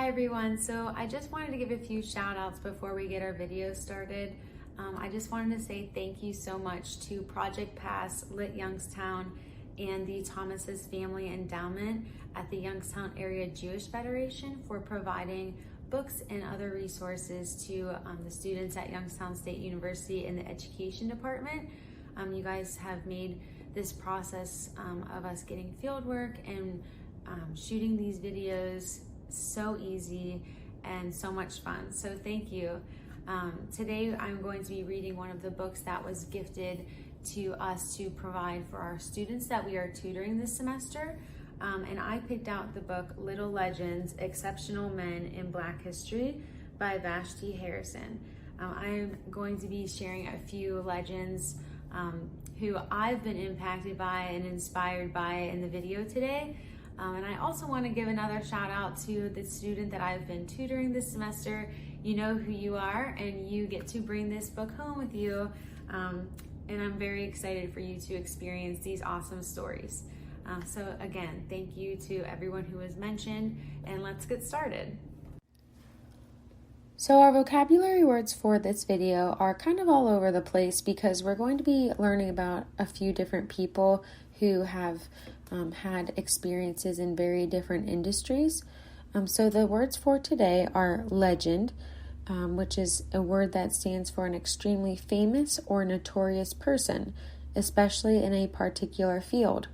everyone. So I just wanted to give a few shout outs before we get our video started. I just wanted to say thank you so much to Project Pass, Lit Youngstown, and the Thomas's Family Endowment at the Youngstown Area Jewish Federation for providing books and other resources to the students at Youngstown State University in the Education Department. You guys have made this process of us getting field work and shooting these videos so easy and so much fun. So thank you. Today I'm going to be reading one of the books that was gifted to us to provide for our students that we are tutoring this semester. And I picked out the book Little Legends, Exceptional Men in Black History by Vashti Harrison. I'm going to be sharing a few legends who I've been impacted by and inspired by in the video today. And I also want to give another shout out to the student that I've been tutoring this semester. You know who you are, and you get to bring this book home with you. And I'm very excited for you to experience these awesome stories. So again, thank you to everyone who was mentioned, and let's get started. So our vocabulary words for this video are kind of all over the place because we're going to be learning about a few different people who have had experiences in very different industries. So the words for today are legend, which is a word that stands for an extremely famous or notorious person, especially in a particular field.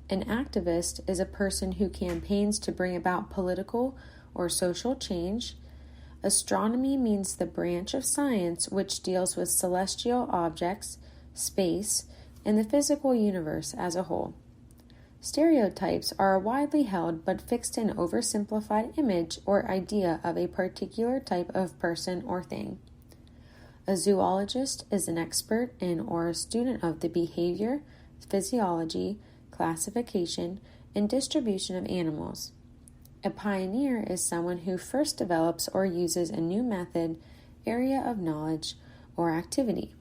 An activist is a person who campaigns to bring about political or social change. Astronomy means the branch of science which deals with celestial objects, space, and the physical universe as a whole. Stereotypes are a widely held but fixed and oversimplified image or idea of a particular type of person or thing. A zoologist is an expert in or a student of the behavior, physiology, classification, and distribution of animals. A pioneer is someone who first develops or uses a new method, area of knowledge, or activity.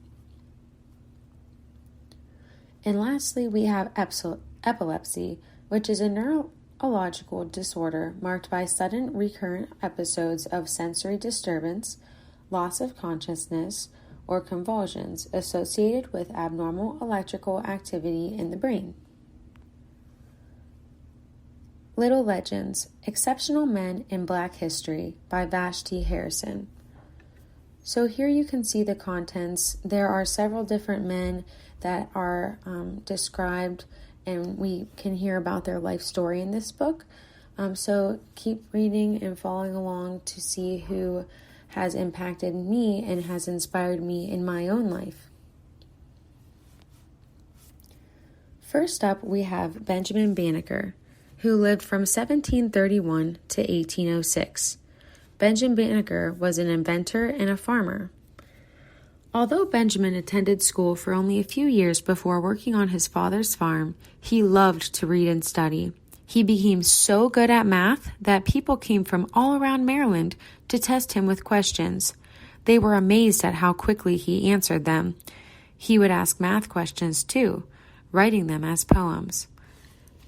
And lastly, we have epilepsy, which is a neurological disorder marked by sudden recurrent episodes of sensory disturbance, loss of consciousness, or convulsions associated with abnormal electrical activity in the brain. Little Legends, Exceptional Men in Black History by Vashti Harrison. So here you can see the contents. There are several different men that are described, and we can hear about their life story in this book. So keep reading and following along to see who has impacted me and has inspired me in my own life. First up, we have Benjamin Banneker, who lived from 1731 to 1806. Benjamin Banneker was an inventor and a farmer. Although Benjamin attended school for only a few years before working on his father's farm, he loved to read and study. He became so good at math that people came from all around Maryland to test him with questions. They were amazed at how quickly he answered them. He would ask math questions too, writing them as poems.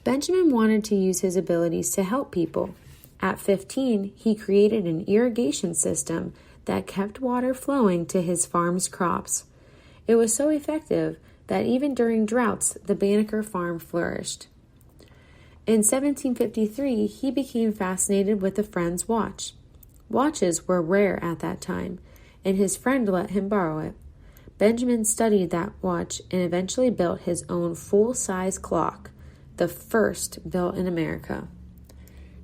Benjamin wanted to use his abilities to help people. At 15, he created an irrigation system that kept water flowing to his farm's crops. It was so effective that even during droughts, the Banneker farm flourished. In 1753, he became fascinated with a friend's watch. Watches were rare at that time, and his friend let him borrow it. Benjamin studied that watch and eventually built his own full-size clock, the first built in America.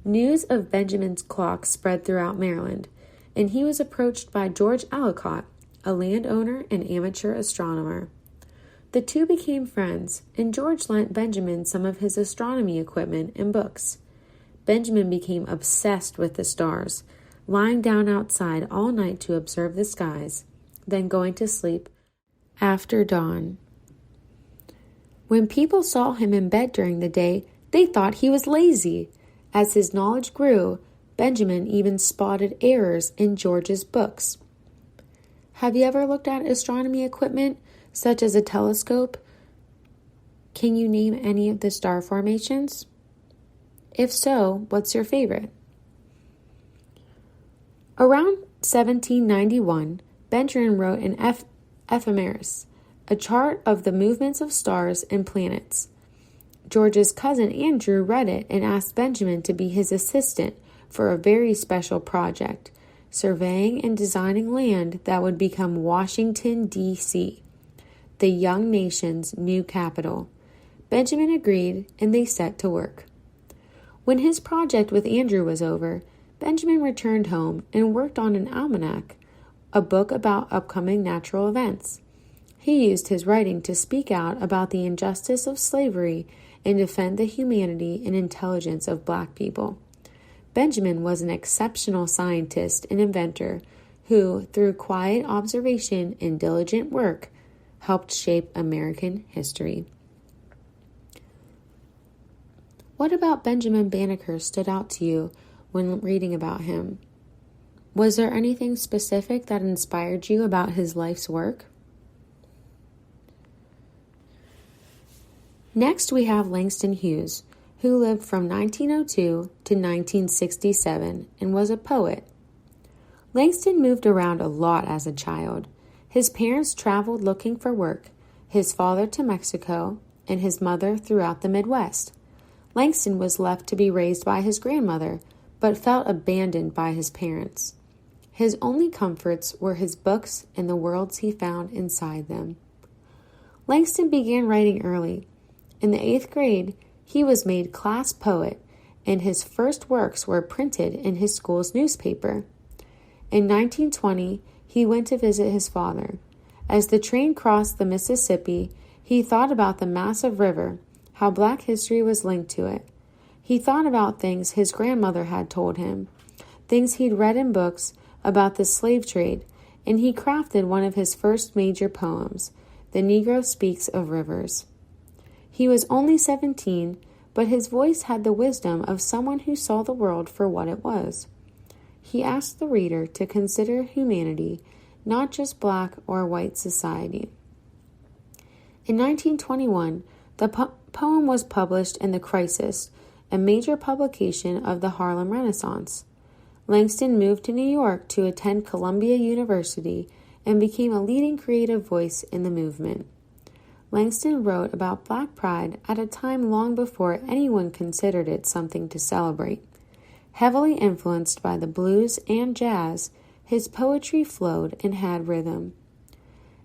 News of Benjamin's clock spread throughout Maryland, and he was approached by George Aloud, a landowner and amateur astronomer. The two became friends, and George lent Benjamin some of his astronomy equipment and books. Benjamin became obsessed with the stars, lying down outside all night to observe the skies, then going to sleep after dawn. When people saw him in bed during the day, they thought he was lazy. As his knowledge grew, Benjamin even spotted errors in George's books. Have you ever looked at astronomy equipment, such as a telescope? Can you name any of the star formations? If so, what's your favorite? Around 1791, Benjamin wrote an ephemeris, a chart of the movements of stars and planets. George's cousin Andrew read it and asked Benjamin to be his assistant for a very special project, surveying and designing land that would become Washington, D.C., the young nation's new capital. Benjamin agreed, and they set to work. When his project with Andrew was over, Benjamin returned home and worked on an almanac, a book about upcoming natural events. He used his writing to speak out about the injustice of slavery and defend the humanity and intelligence of black people. Benjamin was an exceptional scientist and inventor who, through quiet observation and diligent work, helped shape American history. What about Benjamin Banneker stood out to you when reading about him? Was there anything specific that inspired you about his life's work? Next, we have Langston Hughes, who lived from 1902 to 1967 and was a poet. Langston moved around a lot as a child. His parents traveled looking for work, his father to Mexico, and his mother throughout the Midwest. Langston was left to be raised by his grandmother, but felt abandoned by his parents. His only comforts were his books and the worlds he found inside them. Langston began writing early. In the 8th grade, he was made class poet, and his first works were printed in his school's newspaper. In 1920, he went to visit his father. As the train crossed the Mississippi, he thought about the massive river, how Black history was linked to it. He thought about things his grandmother had told him, things he'd read in books about the slave trade, and he crafted one of his first major poems, The Negro Speaks of Rivers. He was only 17, but his voice had the wisdom of someone who saw the world for what it was. He asked the reader to consider humanity, not just Black or white society. In 1921, the poem was published in The Crisis, a major publication of the Harlem Renaissance. Langston moved to New York to attend Columbia University and became a leading creative voice in the movement. Langston wrote about Black pride at a time long before anyone considered it something to celebrate. Heavily influenced by the blues and jazz, his poetry flowed and had rhythm.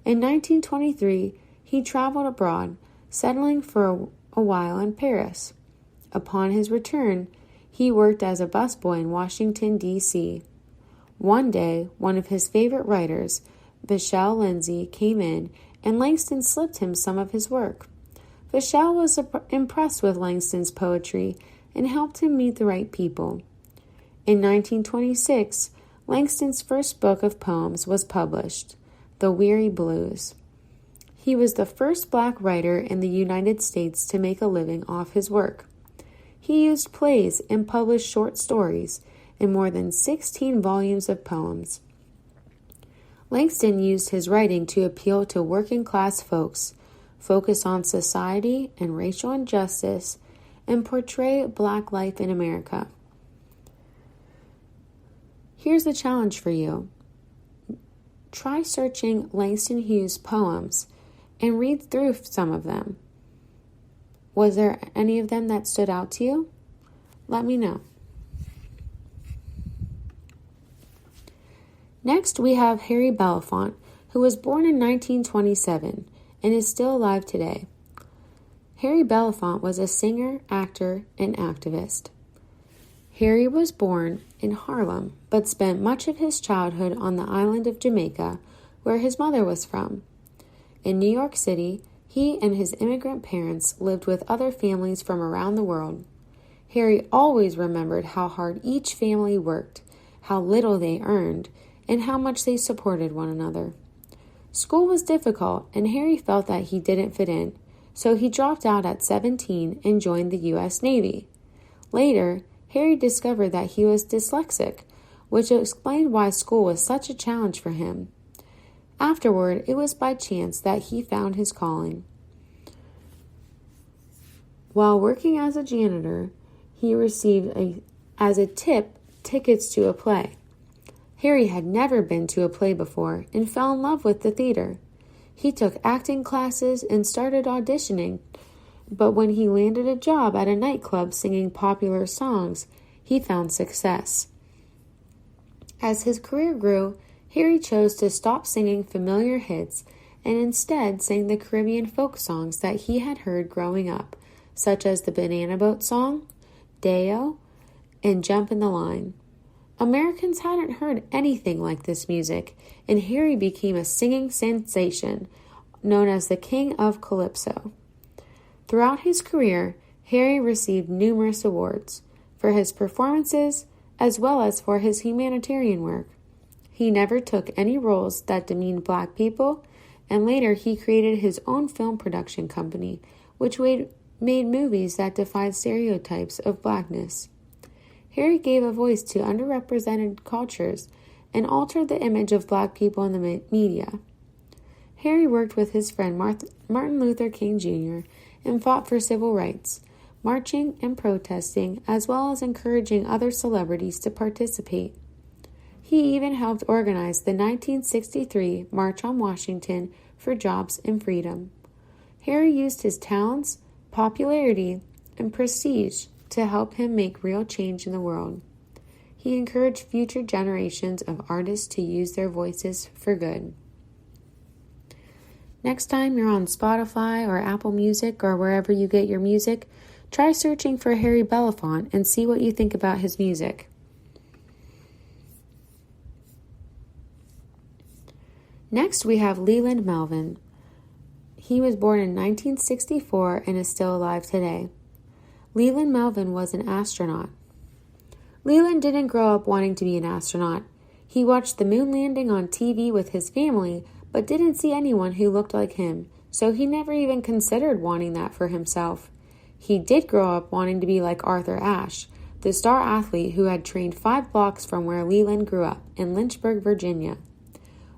In 1923, he traveled abroad, settling for a while in Paris. Upon his return, he worked as a busboy in Washington, D.C. One day, one of his favorite writers, Vachel Lindsay, came in, and Langston slipped him some of his work. Vachel was impressed with Langston's poetry and helped him meet the right people. In 1926, Langston's first book of poems was published, The Weary Blues. He was the first Black writer in the United States to make a living off his work. He used plays and published short stories and more than 16 volumes of poems. Langston used his writing to appeal to working-class folks, focus on society and racial injustice, and portray Black life in America. Here's the challenge for you. Try searching Langston Hughes' poems and read through some of them. Was there any of them that stood out to you? Let me know. Next, we have Harry Belafonte, who was born in 1927 and is still alive today. Harry Belafonte was a singer, actor, and activist. Harry was born in Harlem, but spent much of his childhood on the island of Jamaica, where his mother was from. In New York City, he and his immigrant parents lived with other families from around the world. Harry always remembered how hard each family worked, how little they earned, and how much they supported one another. School was difficult, and Harry felt that he didn't fit in, so he dropped out at 17 and joined the U.S. Navy. Later, Harry discovered that he was dyslexic, which explained why school was such a challenge for him. Afterward, it was by chance that he found his calling. While working as a janitor, he received as a tip tickets to a play. Harry had never been to a play before and fell in love with the theater. He took acting classes and started auditioning, but when he landed a job at a nightclub singing popular songs, he found success. As his career grew, Harry chose to stop singing familiar hits and instead sang the Caribbean folk songs that he had heard growing up, such as the Banana Boat Song, Day-O, and Jump in the Line. Americans hadn't heard anything like this music, and Harry became a singing sensation, known as the King of Calypso. Throughout his career, Harry received numerous awards for his performances as well as for his humanitarian work. He never took any roles that demeaned Black people, and later he created his own film production company, which made movies that defied stereotypes of Blackness. Harry gave a voice to underrepresented cultures and altered the image of Black people in the media. Harry worked with his friend Martin Luther King Jr. and fought for civil rights, marching and protesting, as well as encouraging other celebrities to participate. He even helped organize the 1963 March on Washington for Jobs and Freedom. Harry used his talents, popularity, and prestige to help him make real change in the world. He encouraged future generations of artists to use their voices for good. Next time you're on Spotify or Apple Music or wherever you get your music, try searching for Harry Belafonte and see what you think about his music. Next, we have Leland Melvin. He was born in 1964 and is still alive today. Leland Melvin was an astronaut. Leland didn't grow up wanting to be an astronaut. He watched the moon landing on TV with his family, but didn't see anyone who looked like him, so he never even considered wanting that for himself. He did grow up wanting to be like Arthur Ashe, the star athlete who had trained 5 blocks from where Leland grew up, in Lynchburg, Virginia.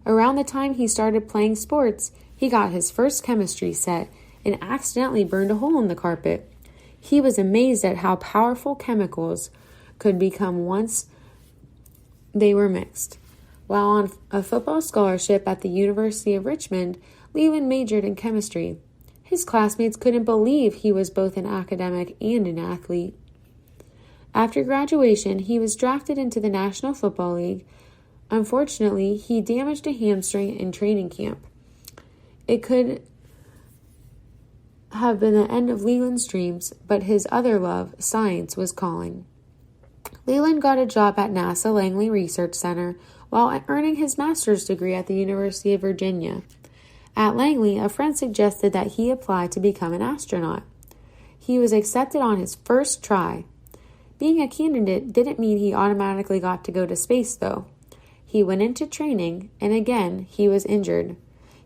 Around the time he started playing sports, he got his first chemistry set and accidentally burned a hole in the carpet. He was amazed at how powerful chemicals could become once they were mixed. While on a football scholarship at the University of Richmond, Leland majored in chemistry. His classmates couldn't believe he was both an academic and an athlete. After graduation, he was drafted into the National Football League. Unfortunately, he damaged a hamstring in training camp. It could have been the end of Leland's dreams, but his other love, science, was calling. Leland got a job at NASA Langley Research Center while earning his master's degree at the University of Virginia. At Langley, a friend suggested that he apply to become an astronaut. He was accepted on his first try. Being a candidate didn't mean he automatically got to go to space, though. He went into training, and again, he was injured.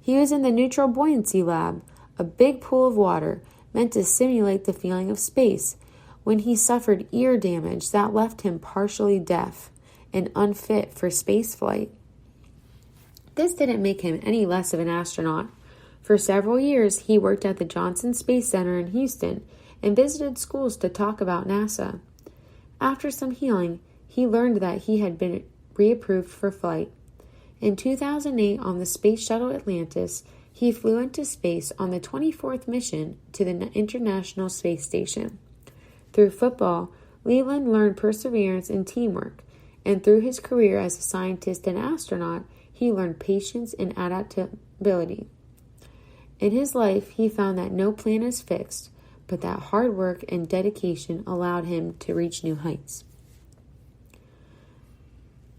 He was in the neutral buoyancy lab, a big pool of water meant to simulate the feeling of space, when he suffered ear damage that left him partially deaf and unfit for spaceflight. This didn't make him any less of an astronaut. For several years, he worked at the Johnson Space Center in Houston and visited schools to talk about NASA. After some healing, he learned that he had been reapproved for flight. In 2008, on the Space Shuttle Atlantis, he flew into space on the 24th mission to the International Space Station. Through football, Leland learned perseverance and teamwork, and through his career as a scientist and astronaut, he learned patience and adaptability. In his life, he found that no plan is fixed, but that hard work and dedication allowed him to reach new heights.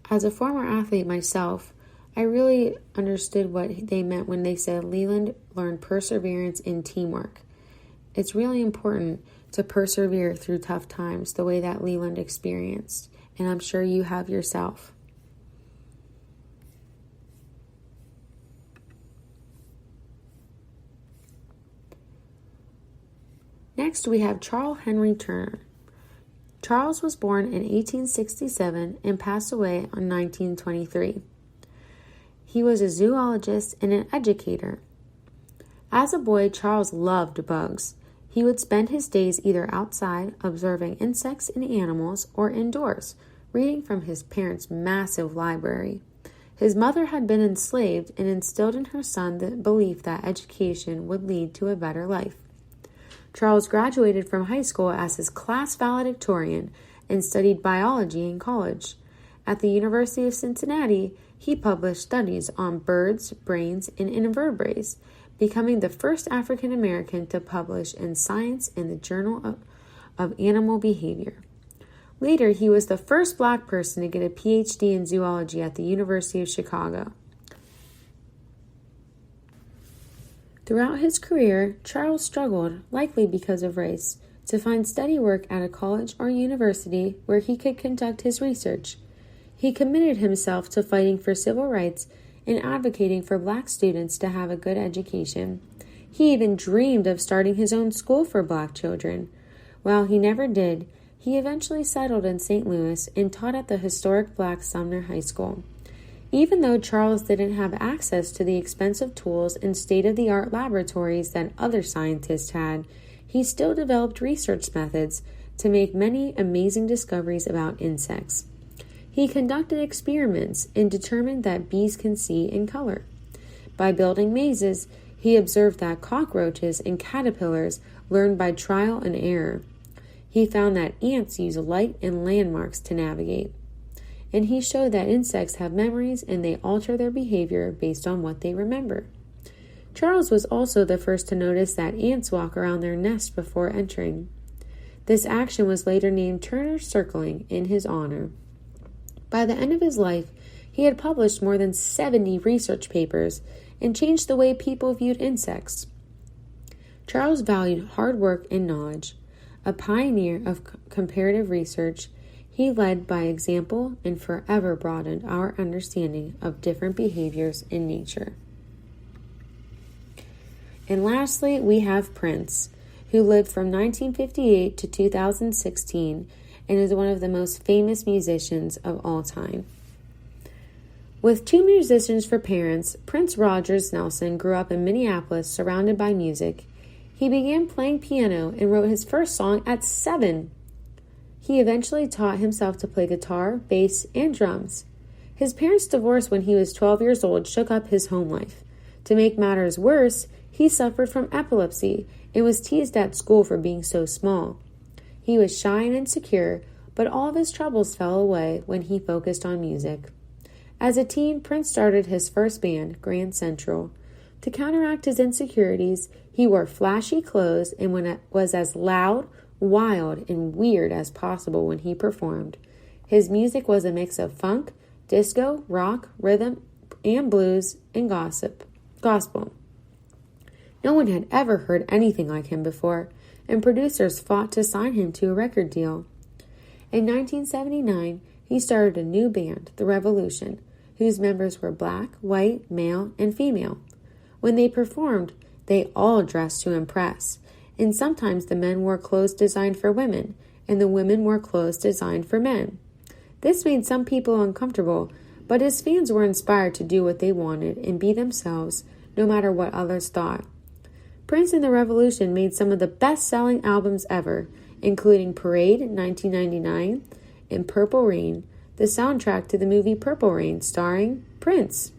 As a former athlete myself, I really understood what they meant when they said Leland learned perseverance and teamwork. It's really important to persevere through tough times the way that Leland experienced, and I'm sure you have yourself. Next, we have Charles Henry Turner. Charles was born in 1867 and passed away in 1923. He was a zoologist and an educator. As a boy, Charles loved bugs. He would spend his days either outside observing insects and animals or indoors reading from his parents' massive library. His mother had been enslaved and instilled in her son the belief that education would lead to a better life. Charles graduated from high school as his class valedictorian and studied biology in college. At the University of Cincinnati, he published studies on birds, brains, and invertebrates, becoming the first African American to publish in Science in the Journal of Animal Behavior. Later, he was the first Black person to get a PhD in zoology at the University of Chicago. Throughout his career, Charles struggled, likely because of race, to find steady work at a college or university where he could conduct his research. He committed himself to fighting for civil rights and advocating for Black students to have a good education. He even dreamed of starting his own school for Black children. While he never did, he eventually settled in St. Louis and taught at the historic Black Sumner High School. Even though Charles didn't have access to the expensive tools and state-of-the-art laboratories that other scientists had, he still developed research methods to make many amazing discoveries about insects. He conducted experiments and determined that bees can see in color. By building mazes, he observed that cockroaches and caterpillars learn by trial and error. He found that ants use light and landmarks to navigate. And he showed that insects have memories and they alter their behavior based on what they remember. Charles was also the first to notice that ants walk around their nest before entering. This action was later named Turner's circling in his honor. By the end of his life, he had published more than 70 research papers and changed the way people viewed insects. Charles valued hard work and knowledge. A pioneer of comparative research, he led by example and forever broadened our understanding of different behaviors in nature. And lastly, we have Prince, who lived from 1958 to 2016 and is one of the most famous musicians of all time. With two musicians for parents, Prince Rogers Nelson grew up in Minneapolis surrounded by music. He began playing piano and wrote his first song at 7. He eventually taught himself to play guitar, bass, and drums. His parents' divorce when he was 12 years old shook up his home life. To make matters worse, he suffered from epilepsy and was teased at school for being so small. He was shy and insecure, but all of his troubles fell away when he focused on music. As a teen, Prince started his first band, Grand Central. To counteract his insecurities, he wore flashy clothes and was as loud, wild, and weird as possible when he performed. His music was a mix of funk, disco, rock, rhythm, and blues, and gospel. No one had ever heard anything like him before, and producers fought to sign him to a record deal. In 1979, he started a new band, The Revolution, whose members were black, white, male, and female. When they performed, they all dressed to impress, and sometimes the men wore clothes designed for women, and the women wore clothes designed for men. This made some people uncomfortable, but his fans were inspired to do what they wanted and be themselves, no matter what others thought. Prince and the Revolution made some of the best-selling albums ever, including Parade in 1999 and Purple Rain, the soundtrack to the movie Purple Rain starring Prince.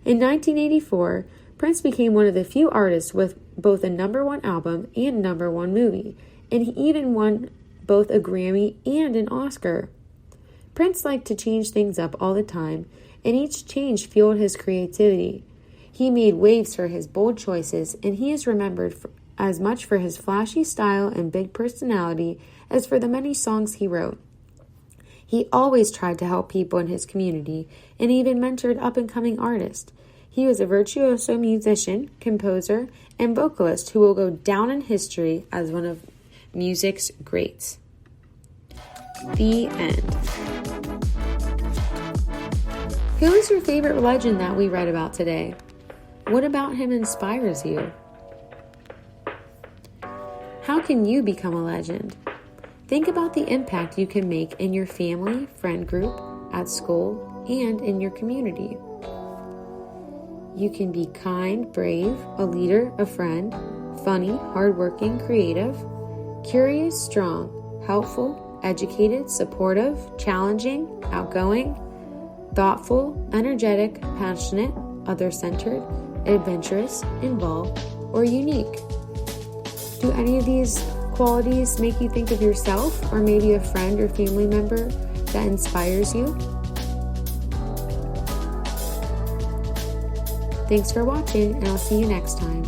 In 1984, Prince became one of the few artists with both a #1 album and #1 movie, and he even won both a Grammy and an Oscar. Prince liked to change things up all the time, and each change fueled his creativity. He made waves for his bold choices, and he is remembered as much for his flashy style and big personality as for the many songs he wrote. He always tried to help people in his community and even mentored up-and-coming artists. He was a virtuoso musician, composer, and vocalist who will go down in history as one of music's greats. The end. Who is your favorite legend that we read about today? What about him inspires you? How can you become a legend? Think about the impact you can make in your family, friend group, at school, and in your community. You can be kind, brave, a leader, a friend, funny, hardworking, creative, curious, strong, helpful, educated, supportive, challenging, outgoing, thoughtful, energetic, passionate, other-centered, adventurous, involved, or unique. Do any of these qualities make you think of yourself or maybe a friend or family member that inspires you? Thanks for watching, and I'll see you next time.